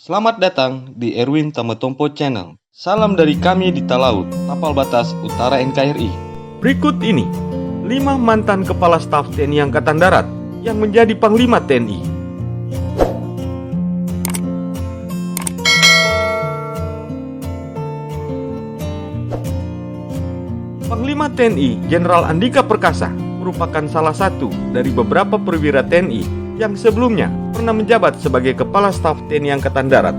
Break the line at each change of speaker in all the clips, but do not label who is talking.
Selamat datang di Erwin Tametompo Channel. Salam dari kami di Talaut, Tapal Batas Utara NKRI.
Berikut ini 5 mantan Kepala Staf TNI Angkatan Darat yang menjadi Panglima TNI. Panglima TNI Jenderal Andika Perkasa merupakan salah satu dari beberapa perwira TNI yang sebelumnya pernah menjabat sebagai Kepala Staf TNI Angkatan Darat.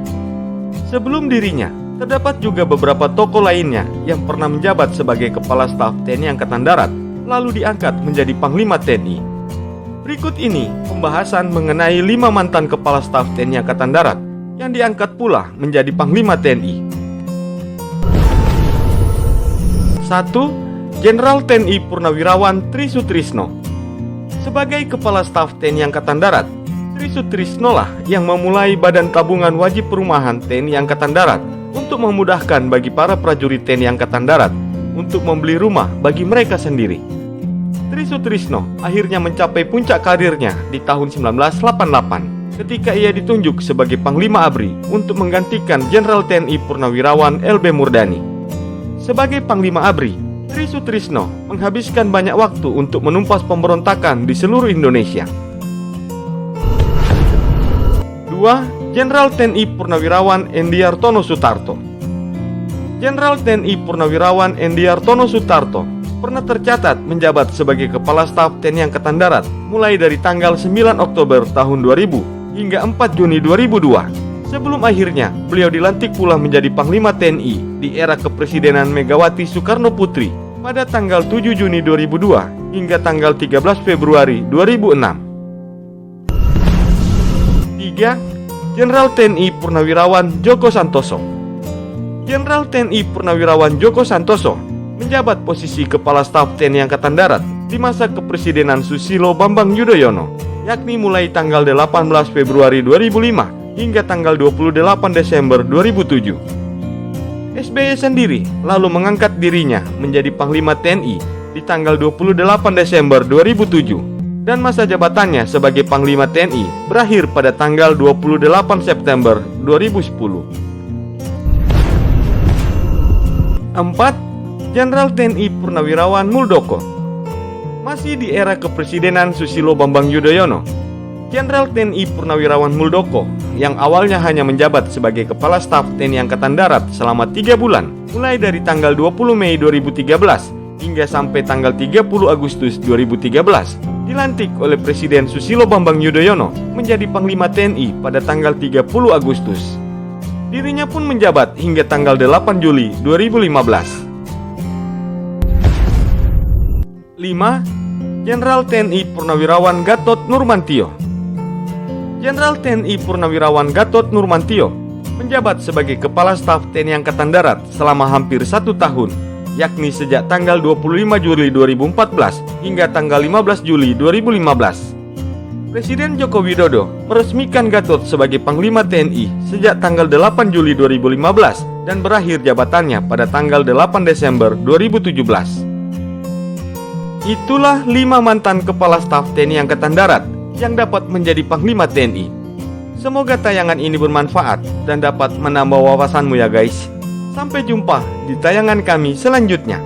Sebelum dirinya, terdapat juga beberapa tokoh lainnya yang pernah menjabat sebagai Kepala Staf TNI Angkatan Darat, lalu diangkat menjadi Panglima TNI. Berikut ini pembahasan mengenai 5 mantan Kepala Staf TNI Angkatan Darat yang diangkat pula menjadi Panglima TNI. 1. Jenderal TNI Purnawirawan Tri Sutrisno. Sebagai Kepala Staf TNI Angkatan Darat, Tri Sutrisno lah yang memulai Badan Tabungan Wajib Perumahan TNI Angkatan Darat untuk memudahkan bagi para prajurit TNI Angkatan Darat untuk membeli rumah bagi mereka sendiri. Tri Sutrisno akhirnya mencapai puncak karirnya di tahun 1988 ketika ia ditunjuk sebagai Panglima ABRI untuk menggantikan Jenderal TNI Purnawirawan LB Murdani. Sebagai Panglima ABRI, Tri Sutrisno menghabiskan banyak waktu untuk menumpas pemberontakan di seluruh Indonesia. 2. Jenderal TNI Purnawirawan Endiartono Sutarto. Jenderal TNI Purnawirawan Endiartono Sutarto pernah tercatat menjabat sebagai Kepala Staf TNI Angkatan Darat mulai dari tanggal 9 Oktober tahun 2000 hingga 4 Juni 2002. Sebelum akhirnya beliau dilantik pula menjadi Panglima TNI di era kepresidenan Megawati Soekarno Putri pada tanggal 7 Juni 2002 hingga tanggal 13 Februari 2006. 3. Jenderal TNI Purnawirawan Djoko Santoso. Jenderal TNI Purnawirawan Djoko Santoso menjabat posisi Kepala Staf TNI Angkatan Darat di masa kepresidenan Susilo Bambang Yudhoyono, yakni mulai tanggal 18 Februari 2005 hingga tanggal 28 Desember 2007. SBY sendiri lalu mengangkat dirinya menjadi Panglima TNI di tanggal 28 Desember 2007 dan masa jabatannya sebagai Panglima TNI berakhir pada tanggal 28 September 2010. 4. Jenderal TNI Purnawirawan Muldoko. Masih di era kepresidenan Susilo Bambang Yudhoyono, Jenderal TNI Purnawirawan Muldoko yang awalnya hanya menjabat sebagai Kepala Staf TNI Angkatan Darat selama 3 bulan mulai dari tanggal 20 Mei 2013 hingga sampai tanggal 30 Agustus 2013 dilantik oleh Presiden Susilo Bambang Yudhoyono menjadi Panglima TNI pada tanggal 30 Agustus. Dirinya pun menjabat hingga tanggal 8 Juli 2015. 5. Jenderal TNI Purnawirawan Gatot Nurmantio. Jenderal TNI Purnawirawan Gatot Nurmantio menjabat sebagai Kepala Staf TNI Angkatan Darat selama hampir 1 tahun, yakni sejak tanggal 25 Juli 2014 hingga tanggal 15 Juli 2015. Presiden Joko Widodo meresmikan Gatot sebagai Panglima TNI sejak tanggal 8 Juli 2015 dan berakhir jabatannya pada tanggal 8 Desember 2017. Itulah 5 mantan Kepala Staf TNI Angkatan Darat yang dapat menjadi Panglima TNI. Semoga tayangan ini bermanfaat dan dapat menambah wawasanmu ya guys. Sampai jumpa di tayangan kami selanjutnya.